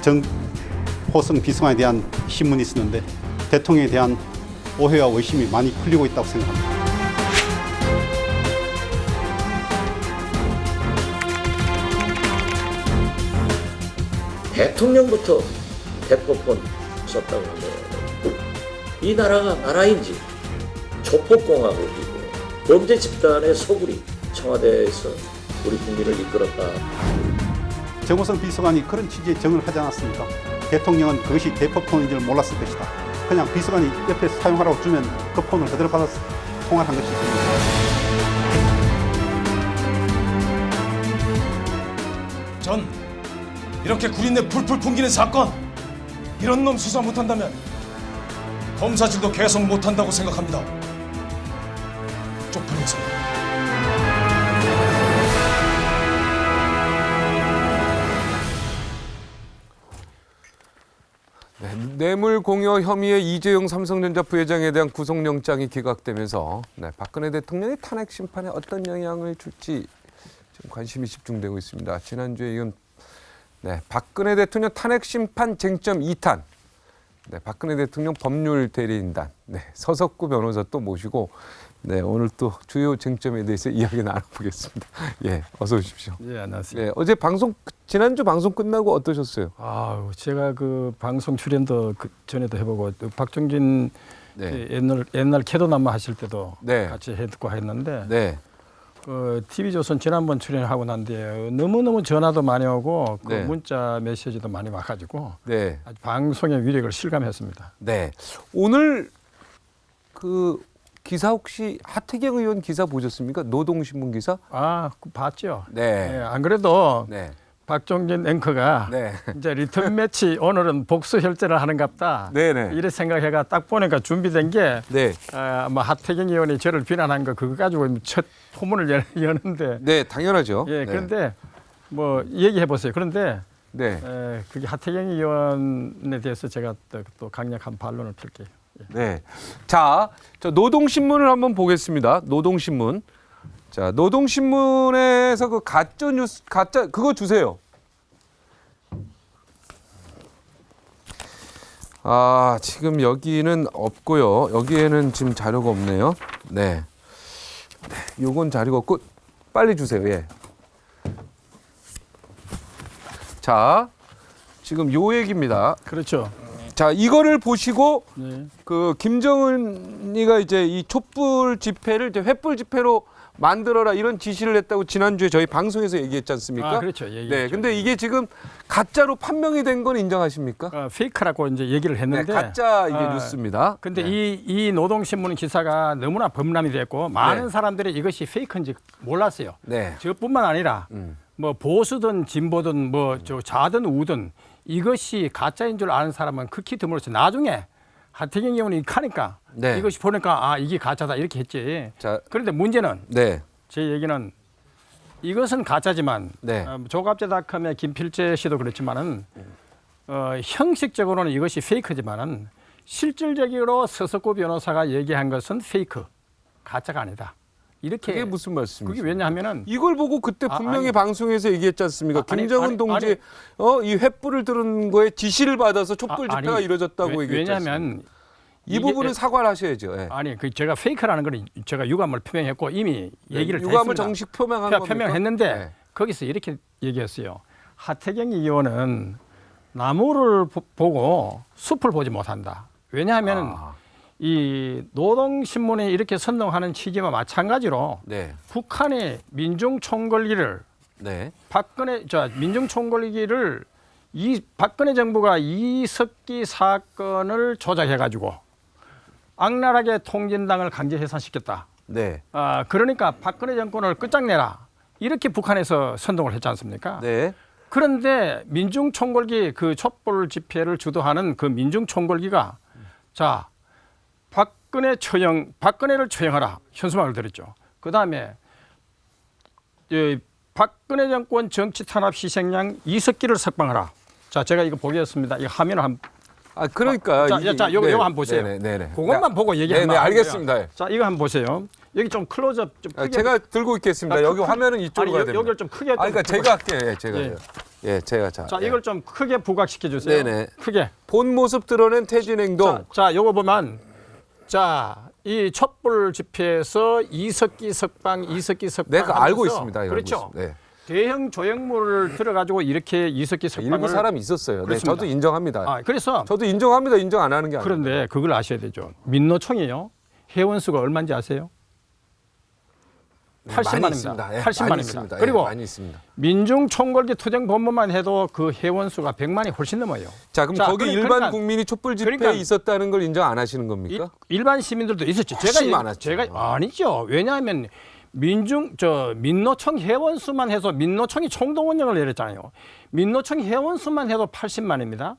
정호성 비서관에 대한 신문이 있었는데 대통령에 대한 오해와 의심이 많이 풀리고 있다고 생각합니다. 대통령부터 대포폰 썼다고 하는데 이 나라가 나라인지 조폭공화국이고 범죄 집단의 소굴이 청와대에서 우리 국민을 이끌었다. 정호성 비서관이 그런 취지의 정을 하지 않았습니까? 대통령은 그것이 대포폰인 줄 몰랐을 것이다. 그냥 비서관이 옆에 사용하라고 주면 그 폰을 그대로 받아서 통화를 한 것이다. 전 이렇게 구린내 풀풀 풍기는 사건, 이런 놈 수사 못한다면 검사질도 계속 못한다고 생각합니다. 쪽팔려서. 네, 뇌물 공여 혐의의 이재용 삼성전자 부회장에 대한 구속영장이 기각되면서 박근혜 대통령의 탄핵 심판에 어떤 영향을 줄지 지금 관심이 집중되고 있습니다. 지난주에 이건 박근혜 대통령 탄핵 심판 쟁점 2탄, 박근혜 대통령 법률 대리인단, 서석구 변호사 또 모시고 오늘 또 주요 쟁점에 대해서 이야기 나눠보겠습니다. 예, 어서 오십시오. 예, 안녕하세요. 네, 어제 지난주 방송 끝나고 어떠셨어요? 제가 그 방송 출연도 전에도 해보고 또 박정진 옛날 캐도남마 하실 때도 같이 해듣고 했는데 TV조선 지난번 출연하고 난 뒤에 너무너무 전화도 많이 오고 그 문자 메시지도 많이 와가지고 아주 방송의 위력을 실감했습니다. 네, 오늘 그 기사 혹시 하태경 의원 기사 보셨습니까? 노동신문 기사? 봤죠. 네. 안 그래도 박종진 앵커가 이제 리턴 매치 오늘은 복수 혈전을 하는갑다. 이래 생각해가 딱 보니까 준비된 게 하태경 의원이 저를 비난한 거 그거 가지고 첫 포문을 여는데. 네, 당연하죠. 그런데 뭐 얘기해 보세요. 그런데 그게 하태경 의원에 대해서 제가 또 강력한 반론을 펼게요. 자, 저 노동신문을 한번 보겠습니다. 노동신문. 자, 노동신문에서 그 가짜 뉴스, 그거 주세요. 지금 여기는 없고요. 여기에는 지금 자료가 없네요. 요건 자료가 없고, 빨리 주세요. 예. 자, 지금 요 얘기입니다. 그렇죠. 자, 이거를 보시고 그 김정은이가 이제 이 촛불 집회를 이제 횃불 집회로 만들어라 이런 지시를 했다고 지난주에 저희 방송에서 얘기했지 않습니까? 그렇죠. 얘기했죠. 근데 이게 지금 가짜로 판명이 된 건 인정하십니까? 페이크라고 이제 얘기를 했는데 가짜 이게 뉴스입니다. 근데 이 노동신문 기사가 너무나 범람이 됐고 많은 사람들이 이것이 페이크인지 몰랐어요. 저뿐만 아니라 뭐 보수든 진보든 뭐 저 좌든 우든 이것이 가짜인 줄 아는 사람은 극히 드물었어요. 나중에 하태경 의원이 하니까 이것이 보니까 이게 가짜다 이렇게 했지. 그런데 문제는 제 얘기는 이것은 가짜지만 조갑제닷컴의 김필재 씨도 그렇지만은 형식적으로는 이것이 페이크지만은 실질적으로 서석구 변호사가 얘기한 것은 페이크, 가짜가 아니다. 이렇게 그게 무슨 말씀이세요? 그게 왜냐하면은 이걸 보고 그때 분명히 방송에서 얘기했지 않습니까? 김정은 동지 이 횃불을 들은 거에 지시를 받아서 촛불 집회가 이루어졌다고 얘기했지 않습니까? 왜냐하면 이 부분은 사과를 하셔야죠. 제가 페이크라는 건 제가 유감을 표명했고 이미 얘기를 유감을 했습니다. 정식 표명한 겁니까? 표명했는데 거기서 이렇게 얘기했어요. 하태경 의원은 나무를 보고 숲을 보지 못한다. 왜냐하면 이 노동신문이 이렇게 선동하는 취지와 마찬가지로 북한의 민중총궐기를 민중총궐기를 박근혜 정부가 이석기 사건을 조작해가지고 악랄하게 통진당을 강제 해산시켰다. 그러니까 박근혜 정권을 끝장내라. 이렇게 북한에서 선동을 했지 않습니까? 그런데 민중총궐기 그 촛불 집회를 주도하는 그 민중총궐기가 박근혜를 처형하라. 현수막을 들었죠. 그 다음에 박근혜 정권 정치 탄압 희생양 이석기를 석방하라. 제가 이거 보겠습니다. 이거 화면을 한번. 그러니까. 요거 한번 보세요. 그것만 보고 얘기하면 알겠습니다. 이거 한번 보세요. 여기 좀 클로즈업 좀 크게. 제가 들고 있겠습니다. 여기 화면은 이쪽으로 가야 됩니다. 여기를 좀 크게. 그러니까 제가 할게요. 제가. 예, 제가 자, 예. 이걸 좀 크게 부각시켜 주세요. 네네. 크게. 본 모습 드러낸 퇴진 행동. 자, 요거 보면 자, 이 촛불 집회에서 이석기 석방 내가 알고 하면서 있습니다. 이거 그렇죠. 알고 있습니다. 네. 대형 조형물을 들어가지고 이렇게 이석기 석방을 일부 사람이 있었어요. 네, 그렇습니다. 저도 인정합니다. 아, 그래서 저도 인정합니다. 인정 안 하는 게 아니에요. 그런데 그걸 아셔야 되죠. 민노총이요. 회원 수가 얼마인지 아세요? 80만입니다. 있습니다. 예, 80만입니다. 많이 있습니다. 예, 그리고 많이 있습니다. 민중 총궐기 투쟁 본부만 해도 그 회원 수가 100만이 훨씬 넘어요. 자, 그럼 거기 일반 그러니까 국민이 촛불 집회에 그러니까 있었다는 걸 인정 안 하시는 겁니까? 일반 시민들도 있었죠. 훨씬 많았죠. 제가 아니죠. 왜냐하면 민노총 회원 수만 해서 민노총이 총동원령을 내렸잖아요. 민노총 회원 수만 해도 80만입니다.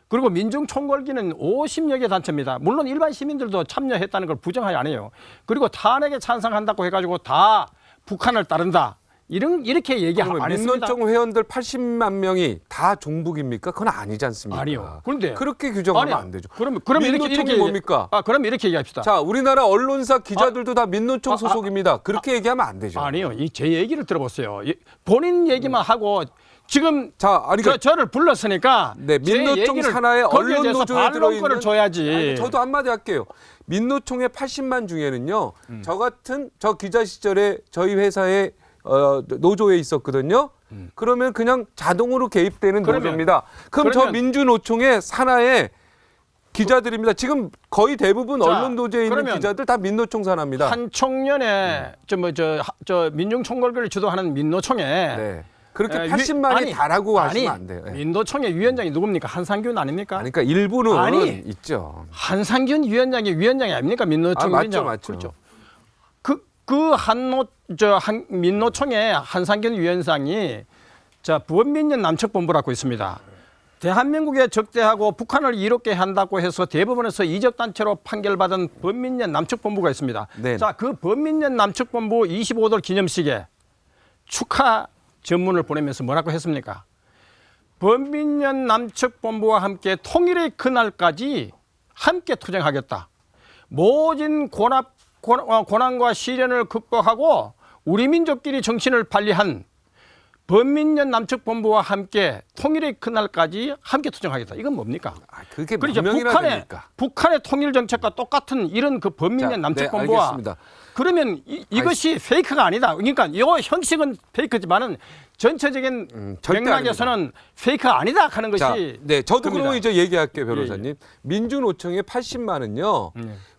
그리고 민중 총궐기는 50여 개 단체입니다. 물론 일반 시민들도 참여했다는 걸 부정하지 않아요. 그리고 탄핵에 찬성한다고 해가지고 다 북한을 따른다. 이렇게 얘기 안 했습니다. 민노총 회원들 80만 명이 다 종북입니까? 그건 아니지 않습니까? 아니요. 그런데 그렇게 규정하면 아니요. 안 되죠. 그럼 민노총이 뭡니까? 그럼 이렇게 얘기합시다. 자, 우리나라 언론사 기자들도 다 민노총 소속입니다. 그렇게 얘기하면 안 되죠. 아니요. 제 얘기를 들어보세요. 본인 얘기만 하고 지금 저를 불렀으니까 네, 민노총 산하의 언론 노조에 들어있는 줘야지. 아니, 저도 한마디 할게요. 민노총의 80만 중에는요. 저 기자 시절에 저희 회사에 노조에 있었거든요. 그러면 그냥 자동으로 개입되는 노조입니다. 그럼 저 민주노총의 산하의 기자들입니다. 지금 거의 대부분 언론 노조에 있는 기자들 다 민노총 산하입니다. 한 총련에 저 민중 총궐기를 주도하는 민노총에 네. 그렇게 80만이 다라고 하시면 안 돼요. 민노총의 위원장이 누굽니까? 한상균 아닙니까? 그러니까 일부는 있죠. 한상균 위원장이 아닙니까? 민노총 위원장. 맞죠. 그렇죠. 민노총의 한상균 위원장이 범민련 남측본부라고 있습니다. 대한민국에 적대하고 북한을 이롭게 한다고 해서 대법원에서 이적단체로 판결받은 범민련 남측본부가 있습니다. 네. 자, 그 범민련 남측본부 25돌 기념식에 축하 전문을 보내면서 뭐라고 했습니까? 범민련 남측본부와 함께 통일의 그날까지 함께 투쟁하겠다. 모진 고난과 시련을 극복하고 우리 민족끼리 정신을 발휘한 범민련 남측본부와 함께 통일의 그날까지 함께 투쟁하겠다. 이건 뭡니까? 그게 그렇죠. 명령이나 됩니까? 북한의 통일 정책과 똑같은 이런 그 범민련 남측본부와 알겠습니다. 그러면 이것이 페이크가 아니다. 그러니까 이 형식은 페이크지만은 전체적인 맥락에서는 페이크가 아니다 하는 것이. 네, 저도 겁니다. 그러면 이제 얘기할게요, 변호사님. 민주노총의 80만은요.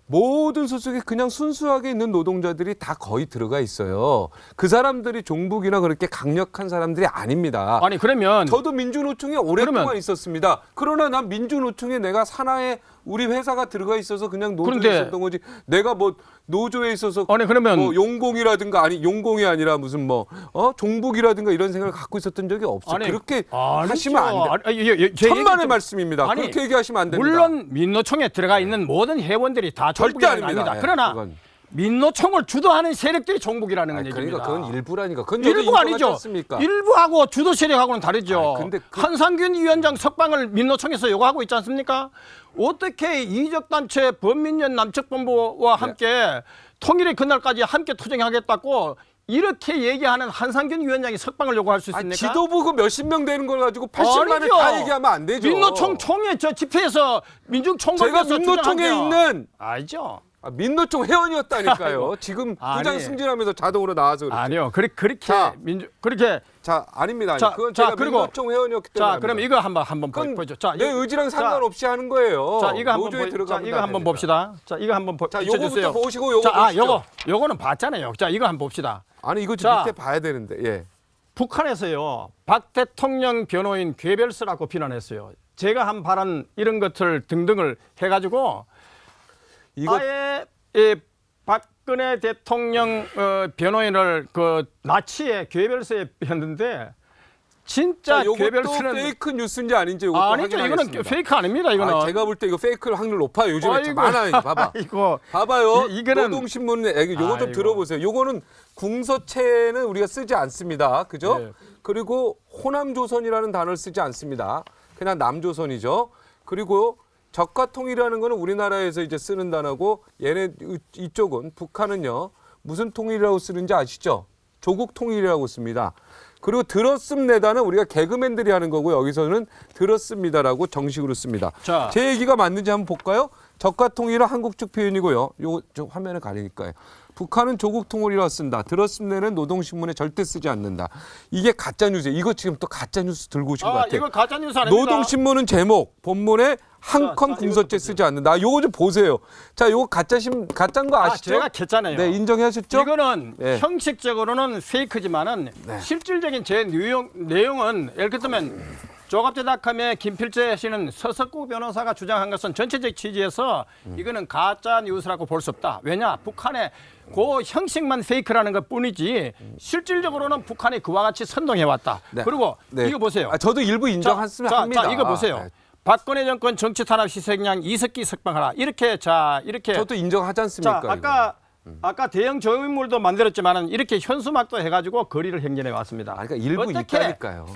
모든 소속에 그냥 순수하게 있는 노동자들이 다 거의 들어가 있어요. 그 사람들이 종북이나 그렇게 강력한 사람들이 아닙니다. 아니 그러면 저도 민주노총에 오랫동안 있었습니다. 그러나 난 민주노총에 내가 산하에 우리 회사가 들어가 있어서 그냥 노조에 있었던 거지. 내가 뭐 노조에 있어서 그러면 뭐 용공이라든가 용공이 아니라 무슨 종북이라든가 이런 생각을 갖고 있었던 적이 없어요. 그렇게 하시면 안 돼요. 천만의 말씀입니다. 그렇게 얘기하시면 안 됩니다. 물론 민노총에 들어가 있는 모든 회원들이 다 절대 아닙니다. 그러나 민노총을 주도하는 세력들이 종북이라는 얘기입니다. 그러니까 그건 일부라니까. 그건 일부 아니죠. 않습니까? 일부하고 주도 세력하고는 다르죠. 근데 한상균 위원장 석방을 민노총에서 요구하고 있지 않습니까? 어떻게 이적단체 범민련 남측본부와 함께 통일의 그날까지 함께 투쟁하겠다고 이렇게 얘기하는 한상균 위원장이 석방을 요구할 수 있습니까? 지도부 그 몇십 명 되는 걸 가지고 80만을 다 얘기하면 안 되죠. 민노총 총회 집회에서 민중 총괄에서 제가 민노총에 있는 알죠. 민노총 회원이었다니까요. 지금 부장 승진하면서 자동으로 나와서 그렇죠. 아니요. 그렇게 아닙니다. 자, 그건 제가 그리고 민노총 회원이었기 때문에. 자, 그럼 이거 한번 보죠. 자, 내 의지랑 상관없이 하는 거예요. 자, 이거 한번 노조에 들어가면 이거 한번 봅시다. 자, 이거 한번 요거부터 보시고 요거 자, 보시죠. 요거는 봤잖아요. 자, 이거 한번 봅시다. 아니 이거 좀 밑에 봐야 되는데. 예. 북한에서요. 박 대통령 변호인 괴벨스라고 비난했어요. 제가 한 발언 이런 것들 등등을 해 가지고 아예 박근혜 대통령 변호인을 그 나치의 괴벨스에 했는데 진짜 괴벨스는 페이크 뉴스인지 아닌지 이것도 아니죠. 이거는 페이크 아닙니다. 이거는 제가 볼 때 이거 페이크 확률 높아요. 요즘에 많아요. 이거 봐봐. 봐봐요. 이거는 노동신문에 요거 좀 들어보세요. 요거는 궁서체는 우리가 쓰지 않습니다. 그죠? 네. 그리고 호남조선이라는 단어를 쓰지 않습니다. 그냥 남조선이죠. 그리고 적화통일이라는 거는 우리나라에서 이제 쓰는 단어고 이쪽은 북한은요. 무슨 통일이라고 쓰는지 아시죠? 조국 통일이라고 씁니다. 그리고 들었습니다는 우리가 개그맨들이 하는 거고 여기서는 들었습니다라고 정식으로 씁니다. 자. 제 얘기가 맞는지 한번 볼까요? 적과 통일은 한국 측 표현이고요. 요거 저 화면에 가리니까요. 북한은 조국 통일이라 쓴다. 들었습니다는 노동신문에 절대 쓰지 않는다. 이게 가짜 뉴스예요. 이거 지금 또 가짜 뉴스 들고 오신 것 같아요. 이거 가짜 뉴스 아닙니까? 노동신문은 제목, 본문에 한 건 자, 궁서체 쓰지 않는다. 요거 좀 보세요. 자, 요거 가짜인 거 아시죠? 제가 했잖아요. 네, 인정하셨죠? 이거는 네. 형식적으로는 페이크지만은 실질적인 제 내용은 예를 들면 조갑제닷컴의 김필재 씨는 서석구 변호사가 주장한 것은 전체적 취지에서 이거는 가짜 뉴스라고 볼 수 없다. 왜냐? 북한의 그 형식만 페이크라는 것 뿐이지 실질적으로는 북한이 그와 같이 선동해왔다. 네. 그리고 네. 이거 보세요. 저도 일부 인정했으면 합니다. 자, 이거 보세요. 네. 박근혜 정권 정치 탄압 시색량 이석기 석방하라. 이렇게 저도 인정하지 않습니까? 자, 아까 대형 조형물도 만들었지만은 이렇게 현수막도 해가지고 거리를 행진해 왔습니다. 그러니까 일부 있다니까요.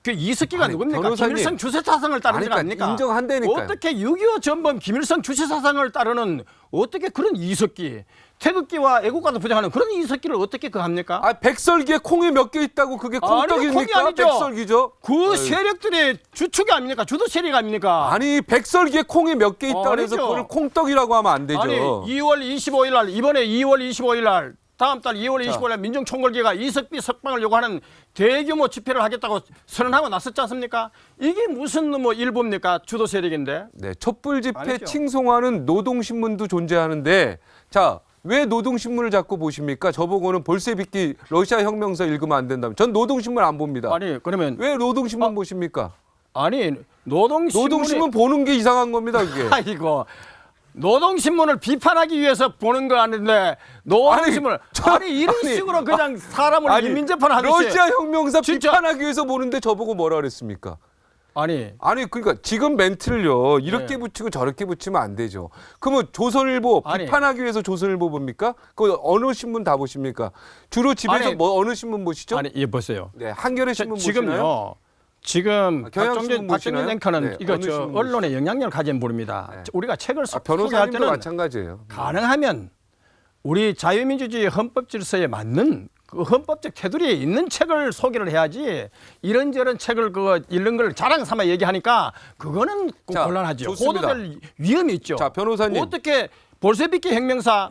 그 이석기가 아니, 누굽니까? 변호사님. 김일성 주체사상을 따르는 거 아니, 아닙니까? 인정한다니까요. 어떻게 6.25 전범 김일성 주체사상을 따르는 어떻게 그런 이석기, 태극기와 애국가도 부정하는 그런 이석기를 어떻게 그 합니까? 아, 백설기에 콩이 몇 개 있다고 그게 콩이 콩떡입니까? 아니죠. 백설기죠. 그 세력들의 주축이 아닙니까? 주도 세력 아닙니까? 아니, 백설기에 콩이 몇 개 있다 그래서 아니죠. 그걸 콩떡이라고 하면 안 되죠. 아니 2월 25일 날 이번에 2월 25일 날 다음 달 2월 25일 날 민중총궐기가 이석비 석방을 요구하는 대규모 집회를 하겠다고 선언하고 나섰지 않습니까? 이게 무슨 뭐 일부입니까? 주도 세력인데. 네, 촛불 집회 아니죠. 칭송하는 노동신문도 존재하는데 자, 왜 노동신문을 자꾸 보십니까? 저보고는 볼세비키 러시아 혁명서 읽으면 안 된다면 전 노동신문 안 봅니다. 아니 그러면 왜 노동신문 보십니까? 아니 노동신문 보는 게 이상한 겁니다, 그게. 아이고 노동신문을 비판하기 위해서 보는 거 아닌데 노동신문을 이런 식으로 그냥 사람을 인민재판하듯이 러시아 혁명사 진짜. 비판하기 위해서 보는데 저보고 뭐라 그랬습니까? 아니 그러니까 지금 멘트를요 이렇게 네. 붙이고 저렇게 붙이면 안 되죠. 그러면 조선일보 아니. 비판하기 위해서 조선일보 봅니까? 그 어느 신문 다 보십니까? 주로 집에서 아니. 뭐 어느 신문 보시죠? 아니 이 보세요. 네, 한겨레 신문 보시나요? 지금 경향신문 박정진 보시나요? 앵커는 네, 이거 어느 신문 언론의 영향력을 가진 분입니다. 네. 우리가 책을 소개할 변호사님도 때는 마찬가지예요. 가능하면 우리 자유민주주의 헌법 질서에 맞는 그 헌법적 테두리에 있는 책을 소개를 해야지 이런저런 책을 읽는 걸 자랑 삼아 얘기하니까 그거는 자, 곤란하죠. 좋습니다. 호도될 위험이 있죠. 자, 변호사님. 어떻게 볼세비키 혁명사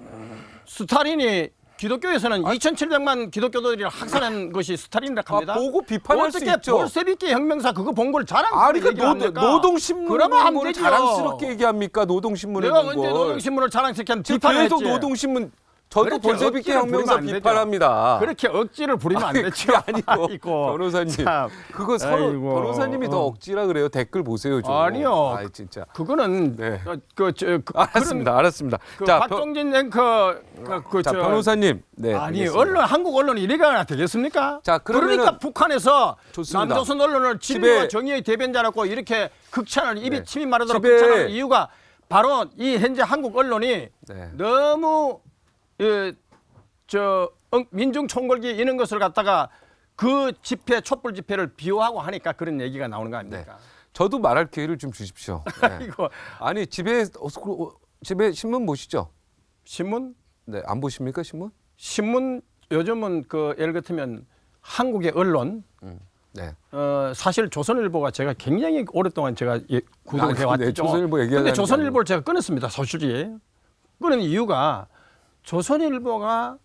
스탈린이 기독교에서는 2,700만 기독교도들이 학살한 것이 스탈린이라고 합니다. 보고 비판할 수 어떻게 있죠. 볼세비키 혁명사 그거 본 걸 자랑스럽게 얘기합니까? 노동신문을 그러면 안 되죠. 자랑스럽게 얘기합니까? 노동신문을 내가 본 언제 걸. 노동신문을 자랑스럽게 하면 지금 비판을 계속 했지. 노동신문 저도 그렇게 볼세비키 억지를 혁명사 부리면 안 되죠. 비판합니다. 그렇게 억지를 부리면 안 아니, 되죠. 그게 아니고 변호사님 참. 그거 서로 아이고. 변호사님이 더 억지라 그래요. 댓글 보세요 좀. 아니요. 아이, 진짜. 그거는 네. 알았습니다. 그 자, 박정진 앵커 자, 변호사님. 네. 아니 알겠습니다. 한국 언론이 이래가 되겠습니까? 자, 그러면은 그러니까 북한에서 좋습니다. 남조선 언론을 진보와 정의의 대변자라고 이렇게 극찬을 입이 네. 침이 마르도록 집에- 극찬하는 이유가 바로 이 현재 한국 언론이 네. 너무 민중 총궐기 이런 것을 갖다가 그 집회 촛불 집회를 비호하고 하니까 그런 얘기가 나오는 거 아닙니까? 저도 말할 기회를 좀 주십시오. 네. 이거 아니 집에 신문 보시죠? 신문 네, 안 보십니까 신문? 요즘은 그 예를 들면 한국의 언론 네. 사실 조선일보가 제가 굉장히 오랫동안 제가 구독해 왔죠. 네, 조선일보 얘기하자는 근데 게 조선일보를 제가 끊었습니다. 솔직히 끊은 이유가 조선일보가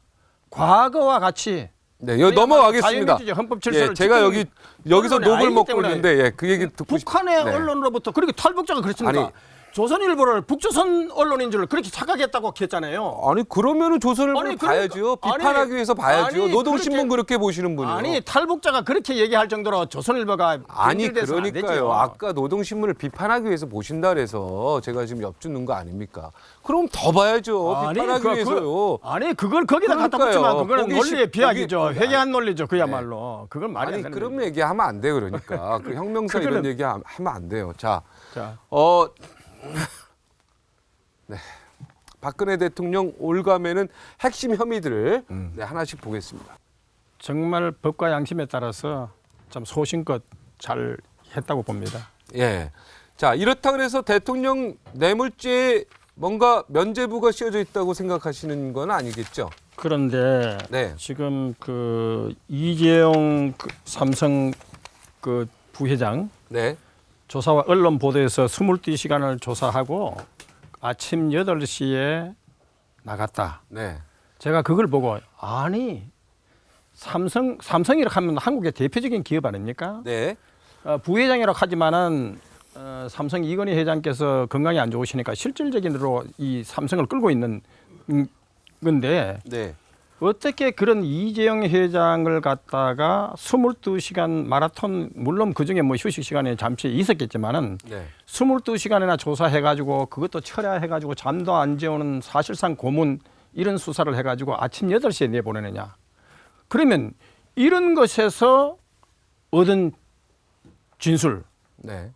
과거와 같이 네, 여기 넘어가겠습니다. 자유민주주의 헌법 질서를 예, 제가 지키는 여기서 언론이 녹을 아니기 먹고 때문에 있는데 예, 그 얘기 듣고 북한의 네. 언론으로부터 그리고 탈북자가 그랬습니까? 아니. 조선일보를 북조선 언론인 줄 그렇게 착각했다고 했잖아요. 아니 그러면은 조선일보를 아니, 그러니까- 봐야죠. 아니, 비판하기 위해서 봐야죠. 아니, 노동신문 그렇게 보시는 분이요. 아니 탈북자가 그렇게 얘기할 정도로 조선일보가 아니 변질돼서는 안 그러니까요. 되죠. 아까 노동신문을 비판하기 위해서 보신다 그래서 제가 지금 엿주는 거 아닙니까? 그럼 더 봐야죠. 비판하기 위해서요. 아니 그걸 거기다 갖다 그러니까요. 붙이면 그거는 거기 논리의 시- 비약이죠. 거기- 회개한 논리죠. 그야말로. 그건 말이 아니 안 되는 그런 거죠. 얘기하면 안 돼요. 그러니까 그 혁명사 이런 그거는- 얘기 하면 안 돼요. 자, 자, 네. 박근혜 대통령 올감에는 핵심 혐의들을 네, 하나씩 보겠습니다. 정말 법과 양심에 따라서 참 소신껏 잘 했다고 봅니다. 예. 자, 이렇다 그래서 대통령 뇌물죄 뭔가 면죄부가 씌워져 있다고 생각하시는 건 아니겠죠? 그런데 네. 지금 그 이재용 그 삼성 그 부회장 네. 조사와 언론 보도에서 22시간을 조사하고 아침 8시에 나갔다. 네. 제가 그걸 보고 아니 삼성이라고 하면 한국의 대표적인 기업 아닙니까? 네. 부회장이라고 하지만은 삼성 이건희 회장께서 건강이 안 좋으시니까 실질적인으로 이 삼성을 끌고 있는 건데 네. 어떻게 그런 이재용 회장을 갖다가 22시간 마라톤 물론 그중에 뭐 휴식 시간에 잠시 있었겠지만은 네. 22시간이나 조사해 가지고 그것도 철야해 가지고 잠도 안 재우는 사실상 고문 이런 수사를 해 가지고 아침 8시에 내보내느냐. 그러면 이런 것에서 얻은 진술 네.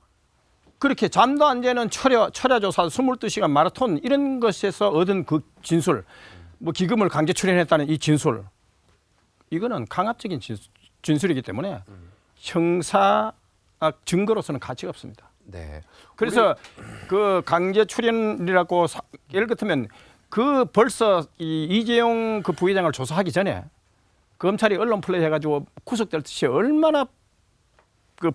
그렇게 잠도 안 재는 철야 조사 22시간 마라톤 이런 것에서 얻은 그 진술 뭐 기금을 강제 출연했다는 이 진술 이거는 강압적인 진술이기 때문에 형사 증거로서는 가치가 없습니다. 네. 그래서 그 강제 출연이라고 예를 들면 그 벌써 이 이재용 그 부회장을 조사하기 전에 검찰이 언론 플레이 해가지고 구속될 듯이 얼마나 그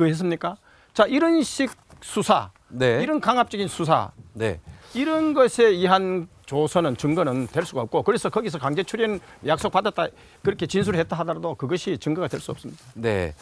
했습니까? 자 이런 식 수사, 네. 이런 강압적인 수사, 네. 이런 것에 의한 조서는 증거는 될 수가 없고 그래서 거기서 강제 출연 약속 받았다 그렇게 진술했다 하더라도 그것이 증거가 될 수 없습니다. 네.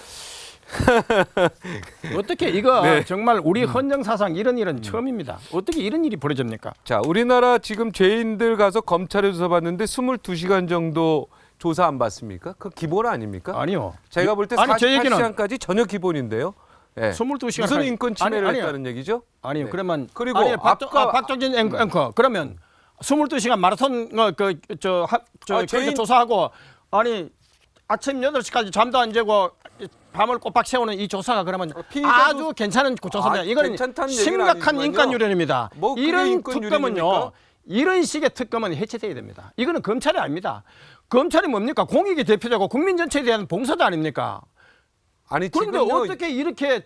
어떻게 이거 네. 정말 우리 헌정사상 이런 일은 처음입니다. 어떻게 이런 일이 벌어집니까? 자, 우리나라 지금 죄인들 가서 검찰에 조사받는데 22시간 정도 조사 안 받습니까? 그 기본 아닙니까? 아니요. 제가 볼 때 아니, 제 얘기는 48시간까지 전혀 기본인데요. 네. 22시간 무슨 인권 침해를 아니요. 했다는 얘기죠? 아니요. 네. 그러면 그리고 아니, 아까 박정진 앵커 그러면 22시간 마라톤 죄인- 조사하고 아니 아침 8시까지 잠도 안 자고 밤을 꼬박 세우는 이 조사가 그러면 피의자도- 아주 괜찮은 조사입니다. 이거는 괜찮다는 얘기는 심각한 아니지만요. 인권 유린입니다. 뭐 그게 이런 인권 특검은요. 유린입니까? 이런 식의 특검은 해체돼야 됩니다. 이거는 검찰이 아닙니다. 검찰이 뭡니까? 공익의 대표자고 국민 전체에 대한 봉사자 아닙니까? 아니 그런데 지금요. 어떻게 이렇게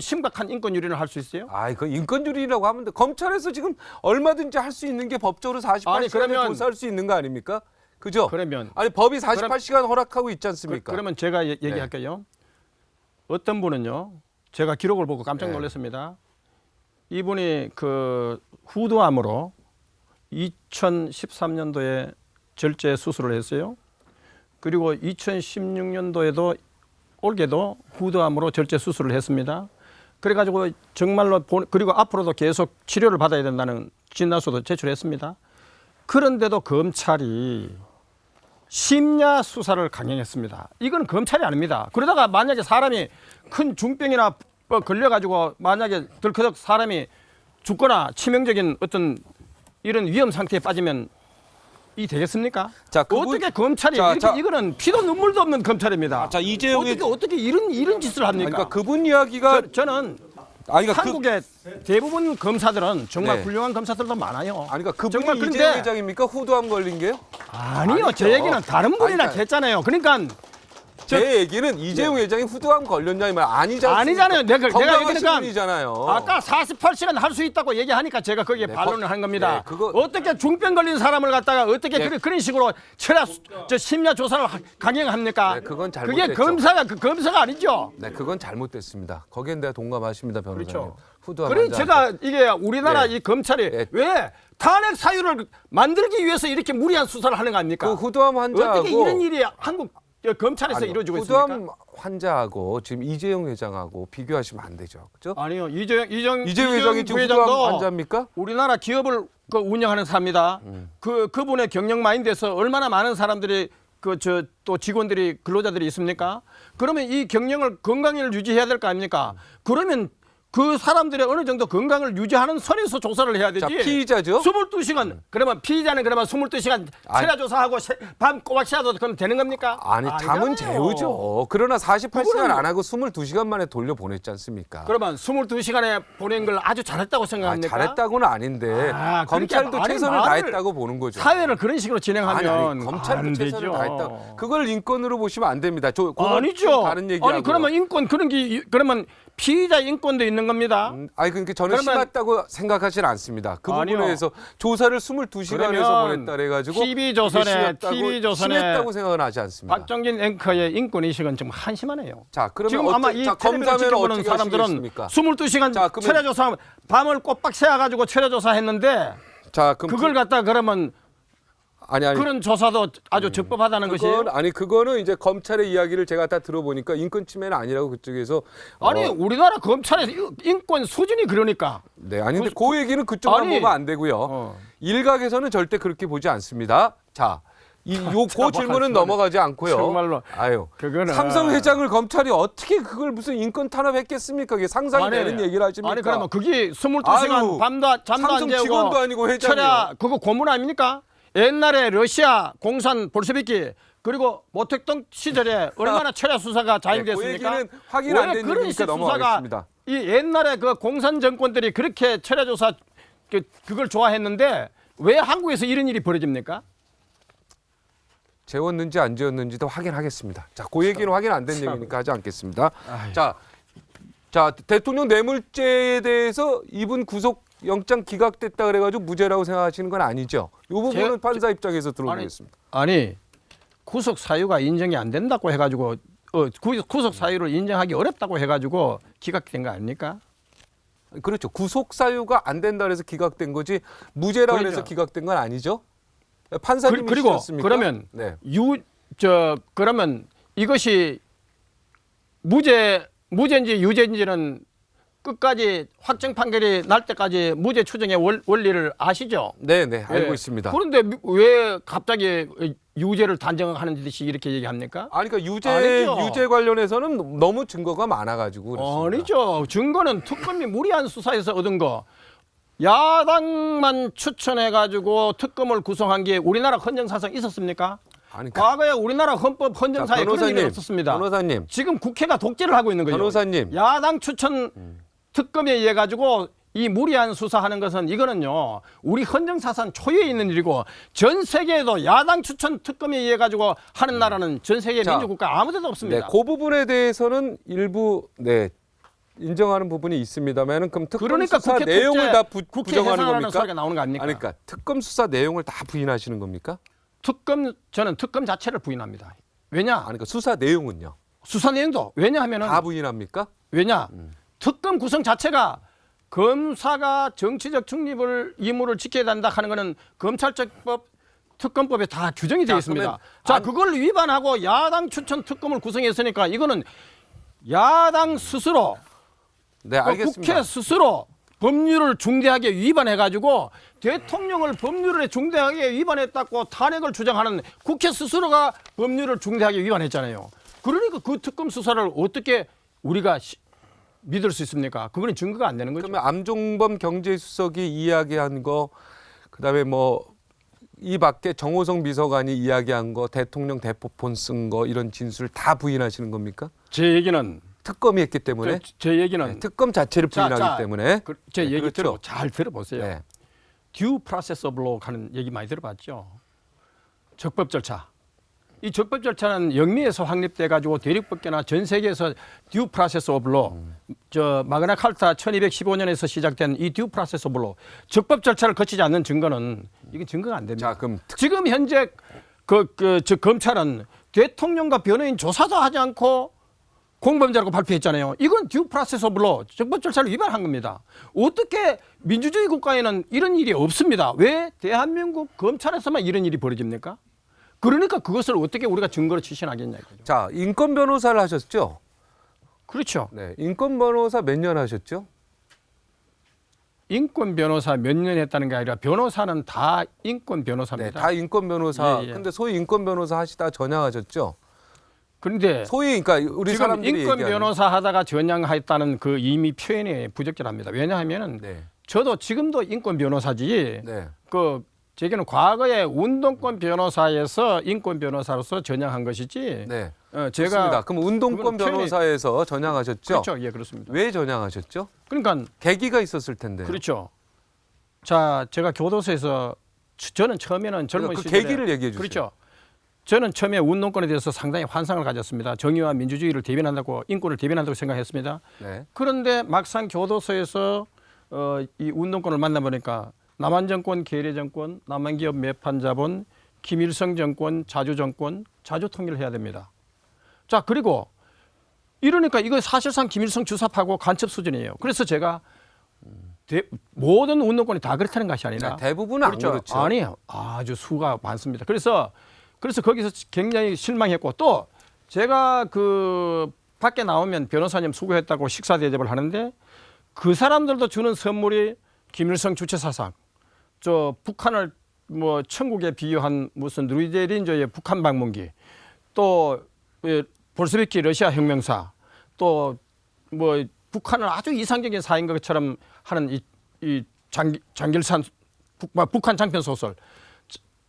심각한 인권 유린을 할 수 있어요? 아, 그 인권 유린이라고 하면 돼. 검찰에서 지금 얼마든지 할 수 있는 게 법적으로 48시간에 아니, 그러면- 조사할 수 있는 거 아닙니까? 그죠? 그러면 아니 법이 48시간 허락하고 있지 않습니까? 그러면 제가 얘기할게요. 어떤 분은요, 제가 기록을 보고 깜짝 놀랐습니다. 이분이 그 후두암으로 2013년도에 절제 수술을 했어요. 그리고 2016년도에도 올게도 후두암으로 절제 수술을 했습니다. 그래가지고 정말로 그리고 앞으로도 계속 치료를 받아야 된다는 진단서도 제출했습니다. 그런데도 검찰이 심야 수사를 강행했습니다. 이건 검찰이 아닙니다. 그러다가 만약에 사람이 큰 중병이나 걸려가지고 만약에 덜커덕 사람이 죽거나 치명적인 어떤 이런 위험 상태에 빠지면 이 되겠습니까? 자, 그분- 어떻게 검찰이 자, 이렇게 자. 이거는 피도 눈물도 없는 검찰입니다. 자, 이재용의 어떻게 이런 짓을 합니까? 그러니까 그분 이야기가 저는 아니 그러니까 한국의 대부분 검사들은 정말 네. 훌륭한 검사들도 많아요. 아니 그러니까 그분이 정말 그런데- 이재용 회장입니까? 후두암 걸린 게요? 아니요, 아니죠. 제 얘기는 다른 분이나 아니, 했잖아요. 그러니까 제 얘기는 이재용 회장이 후두암 걸렸냐 이 말 아니잖아요. 아니잖아요. 내가 건강하신 얘기니까 분이잖아요. 아까 48시간 할 수 있다고 얘기하니까 제가 거기에 네, 반론을 한 겁니다. 네, 그거- 어떻게 중병 걸린 사람을 갖다가 어떻게 네. 그런 식으로 심야 조사를 강행합니까? 네, 그건 그게 잘못됐죠. 검사가 아니죠. 네, 그건 잘못됐습니다. 거기엔 내가 동감하십니다, 변호사님. 그렇죠. 후두암 그래 환자한테. 제가 이게 우리나라 네. 이 검찰이 네. 왜 탄핵 사유를 만들기 위해서 이렇게 무리한 수사를 하는 거 아닙니까? 그 후두암 환자하고 어떻게 이런 일이 한국 검찰에서 아니요, 이루어지고 있습니까? 후두암 환자하고 지금 이재용 회장하고 비교하시면 안 되죠. 그죠? 아니요. 이재용 회장이 지금 부회장도 후두암 환자입니까? 우리나라 기업을 운영하는 사람입니다. 그분의 경영 마인드에서 얼마나 많은 사람들이 또 직원들이 근로자들이 있습니까? 그러면 이 경영을 건강을 유지해야 될 거 아닙니까? 그러면 그 사람들의 어느 정도 건강을 유지하는 선에서 조사를 해야 되지. 자, 피의자죠? 22시간. 그러면 피의자는 그러면 22시간 철야 조사하고 밤 꼬박 새도 그럼 되는 겁니까? 아니, 잠은 아니잖아요. 재우죠. 그러나 48시간 그거는- 안 하고 22시간 만에 돌려보냈지 않습니까? 그러면 22시간에 보낸 걸 아주 잘했다고 생각합니까? 잘했다고는 아닌데 아, 검찰도 그러니까 최선을 말을- 다했다고 보는 거죠. 사회를 그런 식으로 진행하면 아니, 검찰도 안 최선을 되죠. 다했다. 그걸 인권으로 보시면 안 됩니다. 그건 좀 아니죠. 다른 얘기하고요. 아니 그러면 인권 그런 게 그러면 피의자 인권도 있는 있는 겁니다. 아니 그러니까 저는 그러면- 심했다고 생각하지는 않습니다. 그 아니요. 부분에 대해서 조사를 22시간에서 그러면 보냈다 그래가지고 TV조선에 심했다고 생각은 하지 않습니다. 박정진 앵커의 인권 의식은 좀 한심하네요. 자, 그러면 지금 아마 이 텔레비전 검사면 지켜보는 어떻게 사람들은 하시겠습니까? 22시간 자, 그러면- 체려조사 밤을 꼬박 새어가지고 체려조사했는데 자, 그럼 그걸 갖다 그러면 아니 그런 조사도 아주 적법하다는 것이에요. 그거는 이제 검찰의 이야기를 제가 다 들어보니까 인권 침해는 아니라고 그쪽에서 아니 우리나라 검찰의 인권 수준이 그러니까. 네, 아니 근데 그 얘기는 그쪽만 아니, 보면 안 되고요. 일각에서는 절대 그렇게 보지 않습니다. 자, 그 질문은 넘어가지 않고요. 정말로. 아유, 그거는- 삼성 회장을 검찰이 어떻게 그걸 무슨 인권 탄압했겠습니까? 그게 상상이 되는 얘기를 하십니까? 아니 그러면 그게 22시간 아유, 잠도 안 삼성 재우고 직원도 아니고 회장이요. 철야 그거 고문 아닙니까? 옛날에 러시아 공산 볼셰비키 그리고 모택동 시절에 얼마나 철야 수사가 자행됐습니까? 그 얘기는 확인 안 된 그런 얘기니까 식 넘어가겠습니다. 이 옛날에 그 공산 정권들이 그렇게 철야 조사 그걸 좋아했는데 왜 한국에서 이런 일이 벌어집니까? 재웠는지 안 재웠는지도 확인하겠습니다. 자, 그 얘기는 확인 안 된 얘기니까 하지 않겠습니다. 자, 대통령 뇌물죄에 대해서 이분 구속 영장 기각됐다 그래가지고 무죄라고 생각하시는 건 아니죠? 이 부분은 판사 입장에서 들어보겠습니다. 아니 구속 사유가 인정이 안 된다고 해가지고 구속 사유를 인정하기 어렵다고 해가지고 기각된 거 아닙니까? 그렇죠. 구속 사유가 안 된다 그래서 기각된 거지 무죄라고 그러니까. 해서 기각된 건 아니죠? 판사님이 그리고 시켰습니까? 그러면 네. 그러면 이것이 무죄인지 유죄인지는 끝까지 확정 판결이 날 때까지 무죄 추정의 원리를 아시죠? 네, 알고 예. 있습니다. 그런데 왜 갑자기 유죄를 단정하는 듯이 이렇게 얘기합니까? 아니 그러니까 아니죠. 유죄 관련해서는 너무 증거가 많아가지고 그렇습니다. 아니죠. 증거는 특검이 무리한 수사에서 얻은 거. 야당만 추천해가지고 특검을 구성한 게 우리나라 헌정사상 있었습니까? 아니, 과거에 우리나라 헌법 헌정사에 그런 일이 없었습니다. 변호사님. 지금 국회가 독재를 하고 있는 거죠. 변호사님. 야당 추천 특검에 의해 가지고 이 무리한 수사하는 것은 이거는요 우리 헌정사상 초유에 있는 일이고 전 세계에도 야당 추천 특검에 의해 가지고 하는 나라는 전 세계 자, 민주국가 아무데도 없습니다. 네, 그 부분에 대해서는 일부 인정하는 부분이 있습니다만은 그럼 특검 그러니까 수사 국회 내용을 다 국회 부정하는 해산하는 겁니까? 소리가 나오는 거 아닙니까? 아니, 그러니까 특검 수사 내용을 다 부인하시는 겁니까? 저는 특검 자체를 부인합니다. 왜냐? 아니, 그러니까 수사 내용은요? 수사 내용도 왜냐하면은 다 부인합니까? 왜냐? 특검 구성 자체가 검사가 정치적 중립을 의무를 지켜야 된다 하는 거는 검찰청법 특검법에 다 규정이 되어 있습니다. 자, 그걸 위반하고 야당 추천 특검을 구성했으니까 이거는 야당 스스로 네, 알겠습니다. 국회 스스로 법률을 중대하게 위반해가지고 대통령을 법률을 중대하게 위반했다고 탄핵을 주장하는 국회 스스로가 법률을 중대하게 위반했잖아요. 그러니까 그 특검 수사를 어떻게 우리가 믿을 수 있습니까? 그거는 증거가 안 되는 거죠. 그러면 암종범 경제수석이 이야기한 거, 그다음에 뭐 이 밖에 정호성 비서관이 이야기한 거, 대통령 대포폰 쓴 거 이런 진술을 다 부인하시는 겁니까? 제 얘기는 특검이 했기 때문에 제 얘기는 네, 특검 자체를 부인하기 때문에 제 얘기 그렇죠. 잘 들어보세요. 네. 듀 프로세스 오브 로 하는 얘기 많이 들어봤죠. 적법 절차. 이 적법 절차는 영미에서 확립돼 가지고 대륙법계나 전 세계에서 듀 프로세스 오브 로, 저 마그나 칼타 1215년에서 시작된 이 듀 프로세스 오브 로, 적법 절차를 거치지 않는 증거는 이게 증거가 안 됩니다. 자, 그럼 지금 현재 저 검찰은 대통령과 변호인 조사도 하지 않고 공범자라고 발표했잖아요. 이건 듀 프로세스 오브 로, 적법 절차를 위반한 겁니다. 어떻게 민주주의 국가에는 이런 일이 없습니다. 왜 대한민국 검찰에서만 이런 일이 벌어집니까? 그러니까 그것을 어떻게 우리가 증거로 추신하겠냐 이거죠. 자, 인권 변호사를 하셨죠? 그렇죠. 네, 인권 변호사 몇 년 하셨죠? 인권 변호사 몇 년 했다는 게 아니라 변호사는 다 인권 네, 변호사입니다. 다 인권 변호사. 예. 근데 소위 인권 변호사 하시다 전향하셨죠? 그런데 소위 그러니까 우리 지금 사람들이 인권 얘기하는 변호사 하다가 전향했다는 그 이미 표현이 부적절합니다. 왜냐하면은 네. 저도 지금도 인권 변호사지. 네. 제게는 과거에 운동권 변호사에서 인권 변호사로서 전향한 것이지. 네. 제가 좋습니다. 그럼 운동권 그건 표현이- 변호사에서 전향하셨죠? 그렇죠. 예, 그렇습니다. 왜 전향하셨죠? 그러니까 계기가 있었을 텐데. 그렇죠. 자, 제가 교도소에서 저는 처음에는 젊은 그 시절에 계기를 얘기해 주세요. 그렇죠. 저는 처음에 운동권에 대해서 상당히 환상을 가졌습니다. 정의와 민주주의를 대변한다고, 인권을 대변한다고 생각했습니다. 네. 그런데 막상 교도소에서 이 운동권을 만나보니까 남한정권, 계례정권, 남한기업 매판자본, 김일성 정권, 자주정권, 자주통일을 해야 됩니다. 자, 그리고 이러니까 이거 사실상 김일성 주사파고 간첩 수준이에요. 그래서 제가 모든 운동권이 다 그렇다는 것이 아니라 대부분은 안 그렇죠. 아니에요. 아주 수가 많습니다. 그래서 거기서 굉장히 실망했고, 또 제가 그 밖에 나오면 변호사님 수고했다고 식사 대접을 하는데 그 사람들도 주는 선물이 김일성 주체 사상, 저 북한을 뭐 천국에 비유한 무슨 루이제린저의 북한 방문기, 또 볼셰비키 러시아 혁명사, 또 뭐 북한을 아주 이상적인 사인 것처럼 하는 이 장길산 북한 장편 소설.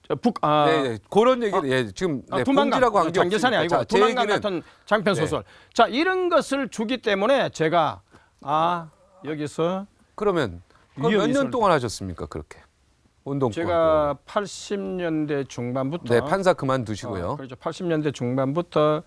네, 그런 얘기를 지금 두만강, 한 게 장길산이 아니고 자, 두만강 같은 장편 소설. 자, 이런 것을 주기 때문에 제가 여기서 그러면 몇 년 동안 하셨습니까? 그렇게 운동권. 제가 80년대 중반부터 네, 판사 그만두시고요. 그렇죠. 80년대 중반부터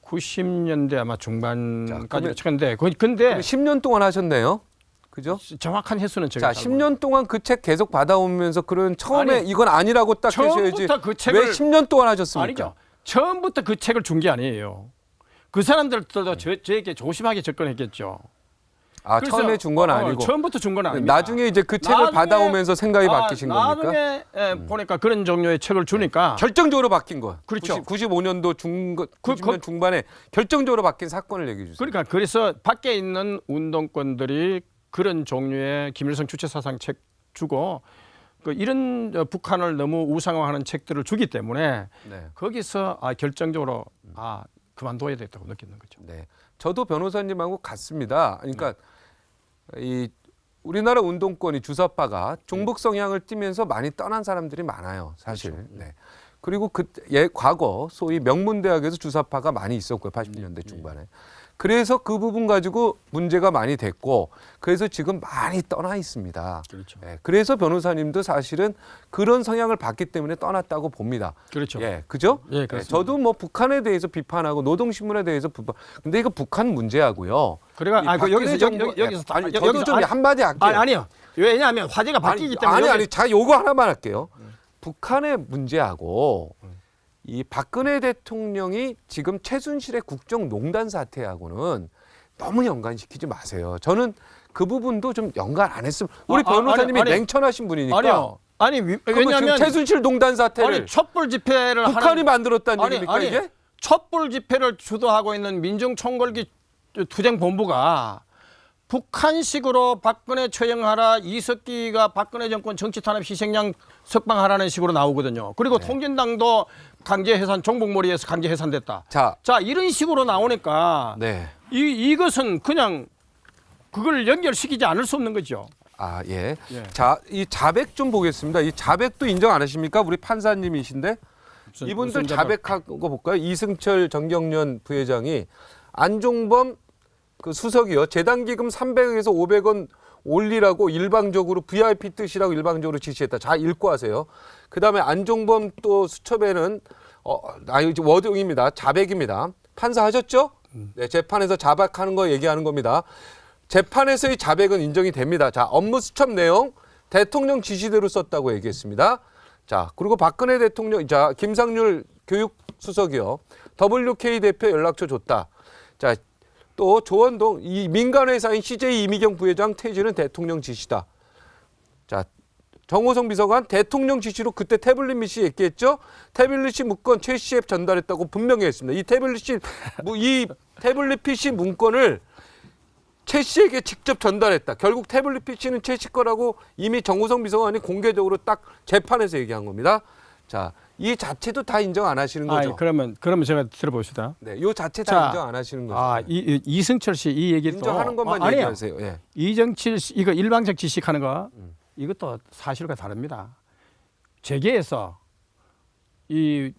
90년대 아마 중반까지 쳤는데 근데 10년 동안 하셨네요. 그죠? 정확한 횟수는 제가 자, 10년 동안 그 책 계속 받아오면서 그런 처음에 이건 아니라고 딱 하셔야지. 그 책을 왜 10년 동안 하셨습니까? 아니죠. 처음부터 그 책을 준 게 아니에요. 그 사람들도 저에게 조심하게 접근했겠죠. 처음에 준 건 아니고 처음부터 준 건 아닙니다. 나중에 이제 그 책을 받아오면서 생각이 바뀌신 겁니까? 나중에 보니까 그런 종류의 책을 주니까 결정적으로 바뀐 거. 그렇죠. 95년도 90년 중반에 결정적으로 바뀐 사건을 얘기해 주세요. 그래서 밖에 있는 운동권들이 그런 종류의 김일성 주체 사상 책 주고 이런 북한을 너무 우상화하는 책들을 주기 때문에 거기서 결정적으로 그만둬야 되겠다고 느끼는 거죠. 네, 저도 변호사님하고 같습니다. 그러니까 이 우리나라 운동권이 주사파가 종북 성향을 띠면서 많이 떠난 사람들이 많아요, 사실. 그렇죠. 네. 그리고 과거 소위 명문대학에서 주사파가 많이 있었고요, 80년대 중반에. 그래서 그 부분 가지고 문제가 많이 됐고, 그래서 지금 많이 떠나 있습니다. 그렇죠. 네, 그래서 변호사님도 사실은 그런 성향을 봤기 때문에 떠났다고 봅니다. 그렇죠. 예, 그죠? 예, 그렇습니다. 저도 뭐 북한에 대해서 비판하고 노동신문에 대해서 비판. 근데 이거 북한 문제하고요. 그러니까 여기서 저도 좀 한마디 할게요. 아니요. 왜냐하면 화제가 바뀌기 때문에. 자, 요거 하나만 할게요. 북한의 문제하고 이 박근혜 대통령이 지금 최순실의 국정농단 사태하고는 너무 연관시키지 마세요. 저는 그 부분도 좀 연관 안 했으면 우리 변호사님이 냉철하신 분이니까. 왜냐하면 최순실 농단 사태를 촛불 집회를 북한이 만들었다는 얘기입니까 이게? 촛불 집회를 주도하고 있는 민중총궐기 투쟁본부가 북한식으로 박근혜 처형하라, 이석기가 박근혜 정권 정치 탄압 희생양 석방하라는 식으로 나오거든요. 그리고 통진당도 강제 해산, 종북몰이에서 강제 해산됐다. 자, 이런 식으로 나오니까 이것은 그냥 그걸 연결시키지 않을 수 없는 거죠. 예. 자, 이 자백 좀 보겠습니다. 이 자백도 인정 안 하십니까? 우리 판사님이신데 이분들 자백한 거 볼까요? 이승철 정경련 부회장이 안종범 그 수석이요. 재단 기금 300에서 500원 올리라고 일방적으로 VIP 뜻이라고 일방적으로 지시했다. 자, 읽고 하세요. 그다음에 안종범 또 수첩에는 워딩입니다. 자백입니다. 판사 하셨죠? 네, 재판에서 자백하는 거 얘기하는 겁니다. 재판에서의 자백은 인정이 됩니다. 자, 업무 수첩 내용 대통령 지시대로 썼다고 얘기했습니다. 자, 그리고 박근혜 대통령, 자, 김상률 교육수석이요. WK 대표 연락처 줬다. 자, 또 조원동 이 민간회사인 CJ 이미경 부회장 퇴진은 대통령 지시다. 자, 정호성 비서관 대통령 지시로 그때 태블릿 미시 얘기했죠. 태블릿이 문건 최 씨에 전달했다고 분명히 했습니다. 이 태블릿 PC 문건을 최 씨에게 직접 전달했다. 결국 태블릿 PC는 최 씨 거라고 이미 정호성 비서관이 공개적으로 딱 재판에서 얘기한 겁니다. 자, 이 자체도 다 인정 안 하시는 거죠? 그러면 제가 들어봅시다. 네, 이 자체 다 인정 안 하시는 거죠? 이승철 씨 이 얘기도 인정하는 것만 얘기하세요. 예. 이정칠 씨 이거 일방적 지식하는 거 이것도 사실과 다릅니다. 재계에서 이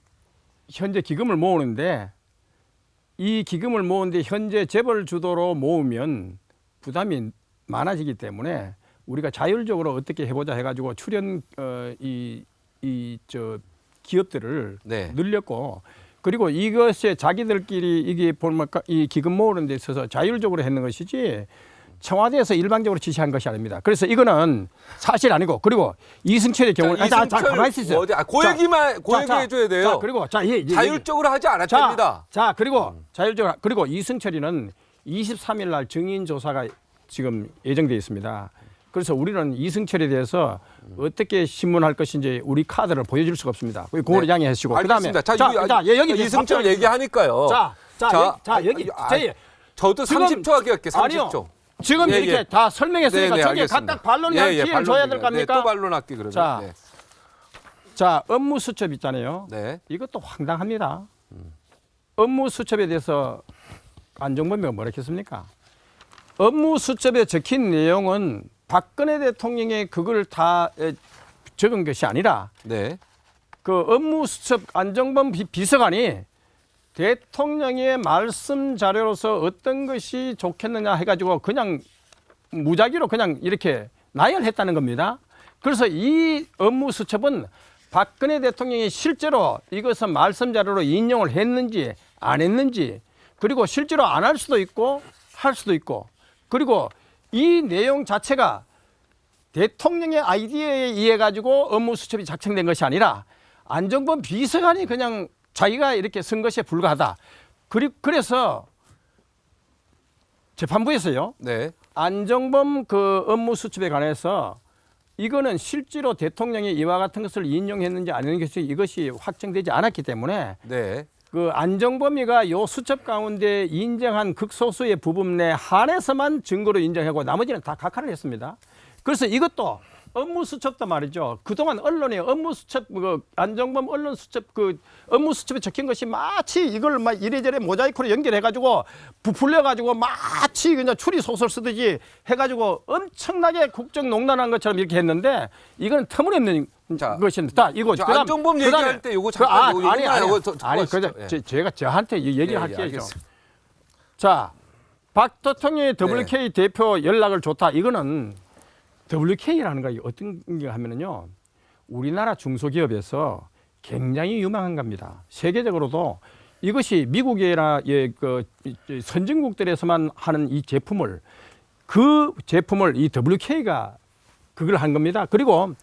현재 기금을 모으는데 이 기금을 모으는데 현재 재벌 주도로 모으면 부담이 많아지기 때문에 우리가 자율적으로 어떻게 해보자 해가지고 출연 기업들을 네. 늘렸고 그리고 이것에 자기들끼리 이게 보면 이 기금 모으는 데 있어서 자율적으로 했는 것이지 청와대에서 일방적으로 지시한 것이 아닙니다. 그래서 이거는 사실 아니고 그리고 이승철의 경우는 가만히 있으세요. 어디, 그 얘기만 해줘야 돼요. 자, 그리고 자율적으로 하지 않았답니다. 자, 그리고 자율적으로 그리고 이승철이는 23일 날 증인 조사가 지금 예정되어 있습니다. 그래서 우리는 이승철에 대해서 어떻게 신문할 것인지 우리 카드를 보여줄 수가 없습니다. 그걸 양해해 주시고 알겠습니다. 그다음에 여기 이승철 얘기하니까요. 여기 저도 30초 하게 할게요. 30초. 아니요. 지금 이렇게 다 설명했으니까 저기에 각각 반론할 기회를 줘야 될 겁니까? 또 반론할게 그러면. 자, 업무 수첩 있잖아요. 네. 이것도 황당합니다. 업무 수첩에 대해서 안종범이가 뭐라 했습니까? 업무 수첩에 적힌 내용은 박근혜 대통령이 그걸 다 적은 것이 아니라 네. 그 업무 수첩 안종범 비서관이 대통령의 말씀 자료로서 어떤 것이 좋겠느냐 해가지고 그냥 무작위로 그냥 이렇게 나열했다는 겁니다. 그래서 이 업무 수첩은 박근혜 대통령이 실제로 이것을 말씀 자료로 인용을 했는지 안 했는지 그리고 실제로 안 할 수도 있고 할 수도 있고 그리고 이 내용 자체가 대통령의 아이디어에 의해 가지고 업무 수첩이 작성된 것이 아니라 안종범 비서관이 그냥 자기가 이렇게 쓴 것에 불과하다. 그래서 재판부에서요. 네. 안종범 그 업무 수첩에 관해서 이거는 실제로 대통령이 이와 같은 것을 인용했는지 안 했는지 이것이 확정되지 않았기 때문에 네. 그 안종범이가 요 수첩 가운데 인정한 극소수의 부분에 한해서만 증거로 인정하고 나머지는 다 각하를 했습니다. 그래서 이것도 업무 수첩도 말이죠. 그동안 언론에 업무 수첩, 안종범 언론 수첩, 업무 수첩에 적힌 것이 마치 이걸 막 이래저래 모자이크로 연결해가지고 부풀려가지고 마치 그냥 추리 소설 쓰듯이 해가지고 엄청나게 국정농단한 것처럼 이렇게 했는데 이건 터무니없는 것입니다. 이거 안종범 얘기할 때 요거 잠깐 제가 저한테 얘기를 할게요. 알겠습니다. 자, 박 대통령의 WK 대표 연락을 좋다. 이거는 WK라는 거 어떤 게 하면은요, 우리나라 중소기업에서 굉장히 유망한 겁니다. 세계적으로도 이것이 미국이나 선진국들에서만 하는 이 제품을 이 WK가 그걸 한 겁니다. 그리고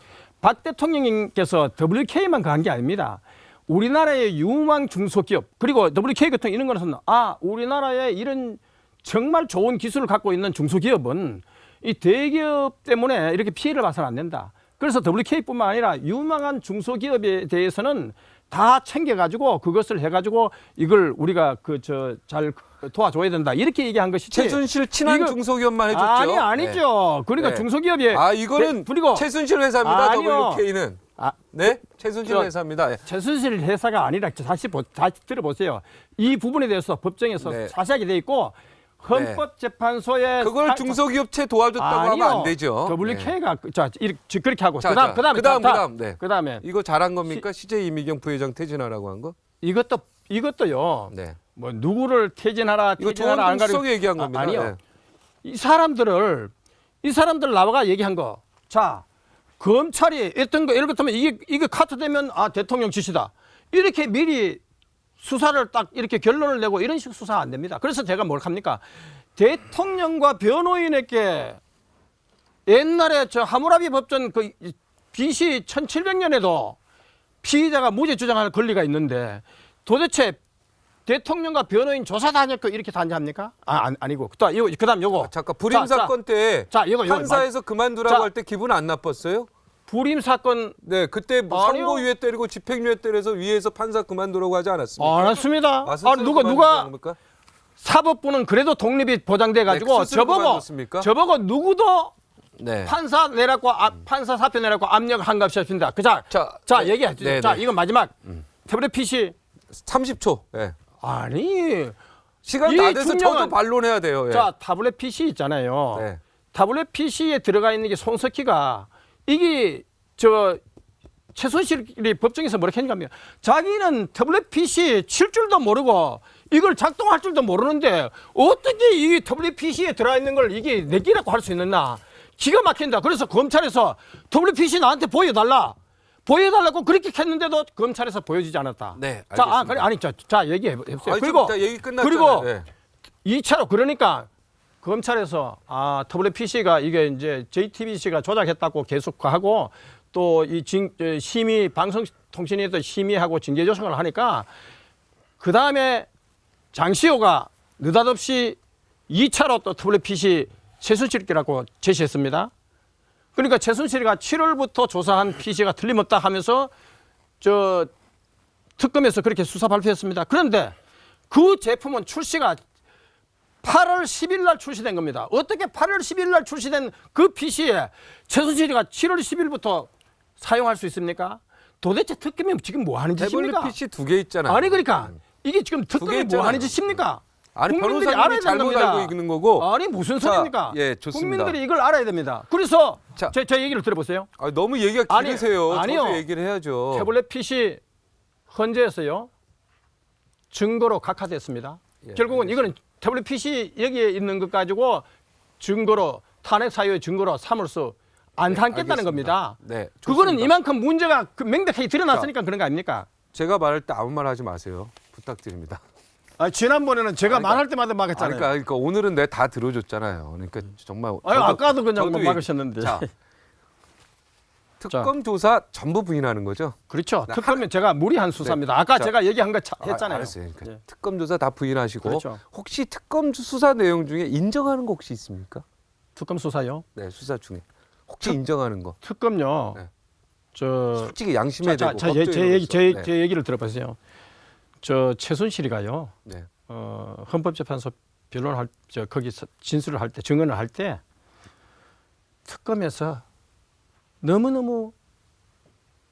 박 대통령님께서 WK만 간 게 아닙니다. 우리나라의 유망 중소기업 그리고 WK 같은 이런 것은 우리나라에 이런 정말 좋은 기술을 갖고 있는 중소기업은 이 대기업 때문에 이렇게 피해를 봐서는 안 된다. 그래서 WK뿐만 아니라 유망한 중소기업에 대해서는 다 챙겨가지고 그것을 해가지고 이걸 우리가 잘 도와줘야 된다. 이렇게 얘기한 것이지. 최순실 친한 중소기업만 해줬죠. 아니죠. 그러니까 중소기업이 이거는 그리고 최순실 회사입니다. 아니요. WK는. 네? 최순실 회사입니다. 최순실 회사가 아니라 다시 들어보세요. 이 부분에 대해서 법정에서 자세하게 돼 있고 헌법재판소에 그걸 중소기업체 도와줬다고 하면 안 되죠. WK가 그렇게 하고 그다음에 이거 잘한 겁니까? CJ 이미경 부회장 퇴진하라고 한 거? 이것도요. 뭐 누구를 퇴진하라 안 가려 얘기한 겁니다. 아니요. 이 사람들 나와가 얘기한 거. 자, 검찰이 어떤 거 예를 들면 이게 카트되면 대통령 지시다. 이렇게 미리 수사를 딱 이렇게 결론을 내고 이런 식 수사 안 됩니다. 그래서 제가 뭘 합니까? 대통령과 변호인에게 옛날에 하무라비 법전 BC 1700년에도 피의자가 무죄 주장할 권리가 있는데 도대체 대통령과 변호인 조사 다녔고 이렇게 단죄합니까? 아니고. 그다음 요거. 잠깐 불임 사건 때 판사에서 그만두라고 할 때 기분 안 나빴어요? 불임 사건 그때 선고유예 때리고 집행유예 때려서 위에서 판사 그만두라고 하지 않았습니까? 안 했습니다. 누가 사법부는 그래도 독립이 보장돼 가지고 저보고 누구도 판사 내라고 판사 사표 내라고 압력한 것 없이 했습니다. 자 얘기해. 자 이건 마지막 태블릿 PC 30초. 아니 시간 다 돼서 저도 반론해야 돼요. 자 타블렛 PC 있잖아요. 타블렛 PC에 들어가 있는 게 손석희가 이게 최순실이 법정에서 뭐라고 했는가 자기는 태블릿 PC 칠 줄도 모르고 이걸 작동할 줄도 모르는데 어떻게 이 태블릿 PC에 들어가 있는 걸 이게 내기라고 할 수 있느냐. 기가 막힌다. 그래서 검찰에서 태블릿 PC 나한테 보여달라. 보여달라고 그렇게 했는데도 검찰에서 보여주지 않았다. 네, 자, 알겠습니다. 자 얘기해 보세요. 아니, 그리고 자, 얘기 끝났잖아요. 그리고 네. 2차로 그러니까 검찰에서 WPC가 이게 이제 JTBC가 조작했다고 계속하고 또 이 심의 방송통신위도 심의하고 징계 조정을 하니까 그 다음에 장시호가 느닷없이 2차로 또 WPC 최순실이라고 제시했습니다. 그러니까 최순실이가 7월부터 조사한 PC가 틀림없다 하면서 저 특검에서 그렇게 수사 발표했습니다. 그런데 그 제품은 출시가 8월 10일 날 출시된 겁니다. 어떻게 8월 10일 날 출시된 그 PC에 최순실이가 7월 10일부터 사용할 수 있습니까? 도대체 특검이 지금 뭐 하는 짓입니까? 태블릿 PC 2개 있잖아요. 아니 그러니까 이게 지금 특검이 뭐 하는 짓입니까? 아니 국민들이 변호사님이 알아야 잘못 됩니다. 알고 있는 거고. 아니 무슨 소리입니까? 예, 좋습니다. 국민들이 이걸 알아야 됩니다. 그래서 자. 제 얘기를 들어보세요. 너무 얘기가 아니, 길으세요. 아니요. 저도 얘기를 해야죠. 태블릿 PC 헌재에서요 증거로 각하됐습니다. 예, 결국은 이거는 태블릿 PC 여기에 있는 것 가지고 증거로 탄핵 사유의 증거로 삼을 수 안 삼겠다는 알겠습니다. 겁니다. 네, 그거는 좋습니다. 이만큼 문제가 명백하게 드러났으니까 그런 거 아닙니까? 제가 말할 때 아무 말 하지 마세요. 부탁드립니다. 지난번에는 제가 말할 때마다 막았잖아요. 그러니까 오늘은 내가 다 들어줬잖아요. 그러니까 정말 아까도 그냥 저도 막으셨는데. 자, 특검 조사 전부 부인하는 거죠? 그렇죠. 특검은 제가 무리한 수사입니다. 아까 자, 제가 얘기한 거 했잖아요. 알았어요. 그러니까 예. 특검 조사 다 부인하시고 그렇죠. 혹시 특검 수사 내용 중에 인정하는 거 혹시 있습니까? 특검 수사요? 네, 수사 중에 혹시 인정하는 거? 특검요. 네. 저 솔직히 양심에 대고 제 얘기를 들어보세요. 저 최순실이가요. 네. 헌법재판소 변론할 거기서 진술을 할 때 증언을 할 때 특검에서 너무너무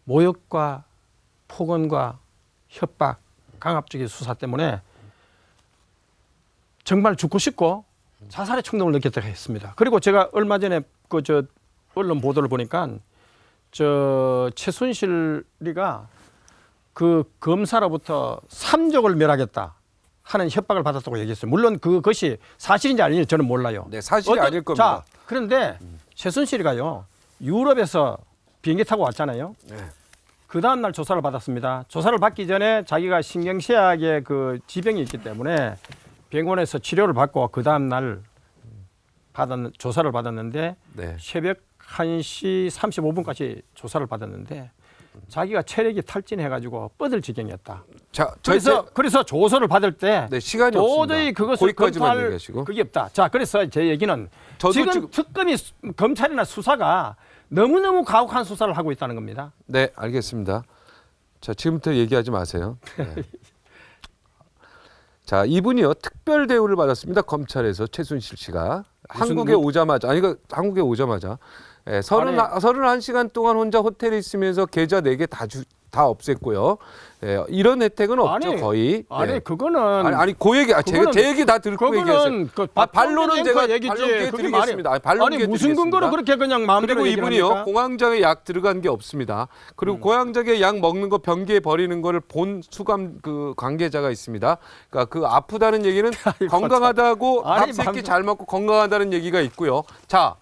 모욕과 폭언과 협박, 강압적인 수사 때문에 정말 죽고 싶고 자살의 충동을 느꼈다고 했습니다. 그리고 제가 얼마 전에 언론 보도를 보니까 최순실이가 그 검사로부터 3족을 멸하겠다 하는 협박을 받았다고 얘기했어요. 물론 그것이 사실인지 아닌지 저는 몰라요. 네, 사실이 아닐 겁니다. 자, 그런데 최순실이가요. 유럽에서 비행기 타고 왔잖아요. 네. 그 다음 날 조사를 받았습니다. 조사를 받기 전에 자기가 신경쇠약의 그 지병이 있기 때문에 병원에서 치료를 받고 그 다음 날 조사를 받았는데 네. 새벽 1시 35분까지 조사를 받았는데 자기가 체력이 탈진해가지고 뻗을 지경이었다. 자, 그래서 조서를 받을 때 네, 시간이 도저히 없습니다. 그것을 거기까지만 검토할 얘기하시고. 그게 없다. 자, 그래서 제 얘기는 저도 지금 특검이 검찰이나 수사가 너무너무 가혹한 수사를 하고 있다는 겁니다. 네, 알겠습니다. 자, 지금부터 얘기하지 마세요. 네. 자, 이분이요 특별 대우를 받았습니다. 검찰에서 최순실 씨가 한국에 오자마자 예, 31시간 동안 혼자 호텔에 있으면서 계좌 4개 다 없앴고요. 예, 이런 혜택은 없죠, 거의. 아니, 예. 그거는 아니, 그 얘기, 제 얘기 다 듣고 얘기하세요. 반론은 제가 얘기지. 반론기회 그게 드리겠습니다. 아니 무슨 근거로 그렇게 그냥 마음대로 그리고 얘기를 이분이요 합니까? 공황장애 약 들어간 게 없습니다. 그리고 공황장애 약 먹는 거 변기에 버리는 거를 본 수감 그 관계자가 있습니다. 그러니까 그 아프다는 얘기는 건강하다고 아니, 밥 3끼 잘 먹고 건강하다는 얘기가 있고요. 자,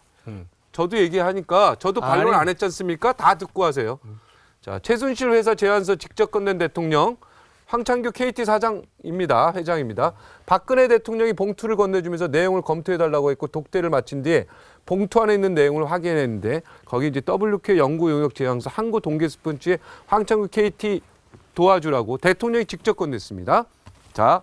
저도 얘기하니까 저도 반론 안 했지 않습니까? 다 듣고 하세요. 자, 최순실 회사 제안서 직접 건넨 대통령 황창규 KT 사장입니다. 회장입니다. 박근혜 대통령이 봉투를 건네주면서 내용을 검토해달라고 했고 독대를 마친 뒤에 봉투 안에 있는 내용을 확인했는데 거기 이제 WK 연구 용역 제안서 항구 동계 스폰지에 황창규 KT 도와주라고 대통령이 직접 건넸습니다. 자,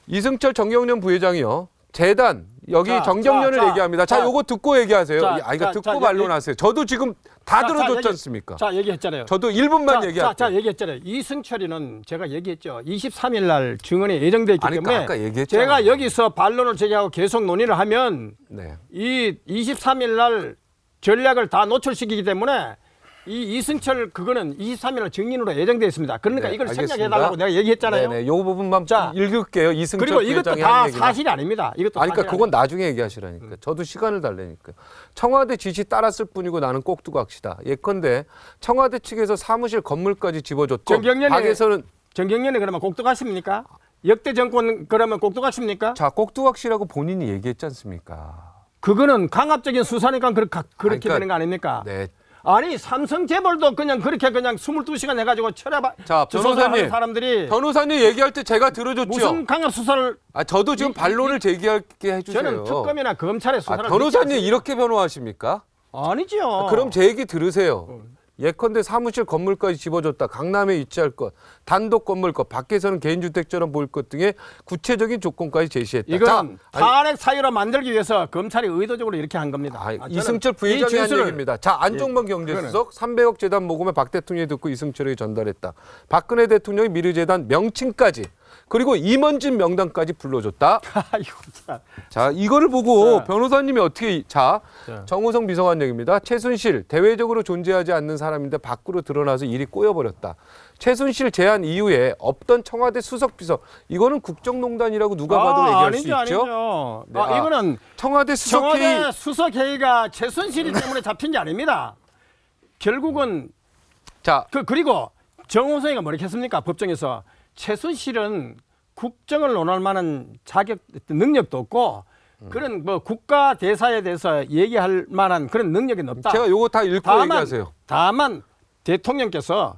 이승철 정경련 부회장이요. 재단 여기 정경련을 얘기합니다. 자, 요거 듣고 얘기하세요. 이거 듣고 반론하세요. 저도 지금 다 들어줬지 않습니까? 자, 얘기했잖아요. 저도 1분만 얘기할게요. 자, 얘기했잖아요. 이승철이는 제가 얘기했죠. 23일 날 증언이 예정돼 있기 때문에 아까 얘기했잖아요. 제가 여기서 반론을 제기하고 계속 논의를 하면 네. 이 23일 날 전략을 다 노출시키기 때문에 이 이승철 그거는 23일 날 증인으로 예정돼 있습니다. 그러니까 네, 이걸 알겠습니다. 생략해달라고 내가 얘기했잖아요. 네네, 요 부분만 자, 읽을게요. 이승철 그리고 이것도 부회장이 다 한 얘기나. 사실이 아닙니다. 이것도 아니, 그러니까 사실이 그건 나중에 얘기하시라니까. 저도 시간을 달래니까. 청와대 지시 따랐을 뿐이고 나는 꼭두각시다. 예컨대 청와대 측에서 사무실 건물까지 집어줬고 박에서는 정경련이 그러면 꼭두각십니까? 역대 정권 그러면 꼭두각십니까? 자, 꼭두각시라고 본인이 얘기했지 않습니까? 그거는 강압적인 수사니까 그렇게 그러니까, 되는 거 아닙니까? 네. 아니 삼성 재벌도 그냥 그렇게 그냥 22시간 해가지고 철야 자, 변호사님 사람들이 변호사님 얘기할 때 제가 들어줬죠. 무슨 강압 수사를 저도 지금 반론을 제기하게 해주세요. 저는 특검이나 검찰의 수사를 변호사님 이렇게 변호하십니까? 아니죠. 그럼 제 얘기 들으세요. 예컨대 사무실 건물까지 집어줬다. 강남에 위치할 것, 단독 건물 것, 밖에서는 개인주택처럼 보일 것 등의 구체적인 조건까지 제시했다. 이건 탄핵 사유로 만들기 위해서 검찰이 의도적으로 이렇게 한 겁니다. 이승철 부회장이 한 얘기입니다. 자, 안종범 경제수석 300억 재단 모금을 박 대통령이 듣고 이승철에게 전달했다. 박근혜 대통령이 미르재단 명칭까지 그리고 임원진 명단까지 불러줬다. 자, 이거를 보고 변호사님이 어떻게 정호성 비서관 얘기입니다. 최순실 대외적으로 존재하지 않는 사람인데 밖으로 드러나서 일이 꼬여버렸다. 최순실 제안 이후에 없던 청와대 수석 비서 이거는 국정농단이라고 누가 봐도 얘기할 수 있죠. 아니죠. 네, 이거는 청와대 수석회의 수석회의가 최순실이 때문에 잡힌 게 아닙니다. 결국은 그리고 정호성이가 뭐라고 했습니까? 법정에서 최순실은 국정을 논할 만한 자격, 능력도 없고 그런 뭐 국가 대사에 대해서 얘기할 만한 그런 능력이 없다. 제가 요거 다 읽고 얘기하세요. 다만 대통령께서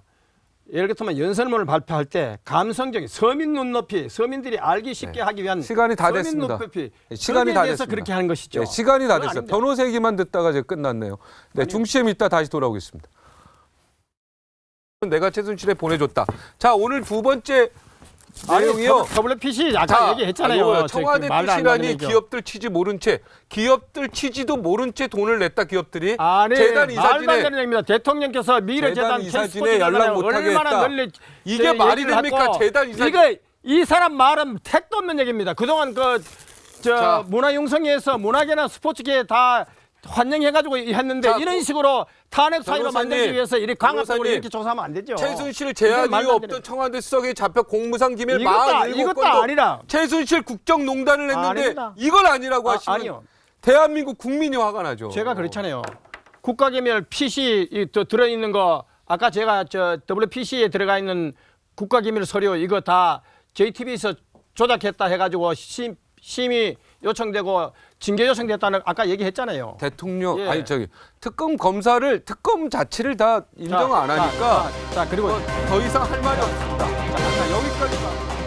예를 들면 연설문을 발표할 때 감성적인 서민 눈높이, 서민들이 알기 쉽게 하기 위한 시간이 다 서민 됐습니다. 눈높이, 시간이 다 됐습니다. 그렇게 하는 것이죠. 네, 시간이 다 됐어요. 아닙니다. 변호사 얘기만 듣다가 이제 끝났네요. 네, 중시엠 이따 다시 돌아오겠습니다. 내가 최순실에 보내줬다. 자, 오늘 두 번째 내용이요. WPC 아까 얘기했잖아요. 청와대 출신하니 기업들 취지 모른 채, 기업들 취지도 모른 채 돈을 냈다 기업들이. 재단 이사진에 말도 안 되는 얘기입니다. 대통령께서 미르재단 이사진에 연락 못하게 했다. 이게 말이 됩니까? 재단 이사진. 이 사람 말은 택도 없는 얘기입니다. 그동안 문화융성회에서 문화계나 스포츠계 다 환영해가지고 했는데 이런 식으로 탄핵 사유로 만들기 위해서 이렇게 강압적으로 이렇게 조사하면 안 되죠. 최순실 제안 이후 없던 청와대 수석에 잡혀 공무상 기밀 47건도 이것도 아니라 최순실 국정농단을 했는데 아닙니다. 이걸 아니라고 하시면 아니요. 대한민국 국민이 화가 나죠. 제가 그렇잖아요. 국가기밀 PC 들어있는 거 아까 제가 WPC에 들어가 있는 국가기밀 서류 이거 다 JTBC에서 조작했다 해가지고 심의 요청되고 징계 요청됐다는 아까 얘기했잖아요. 대통령 특검 검사를 특검 자체를 다 인정 안 하니까 그리고 더 이상 할 말이 없습니다. 자, 여기까지가.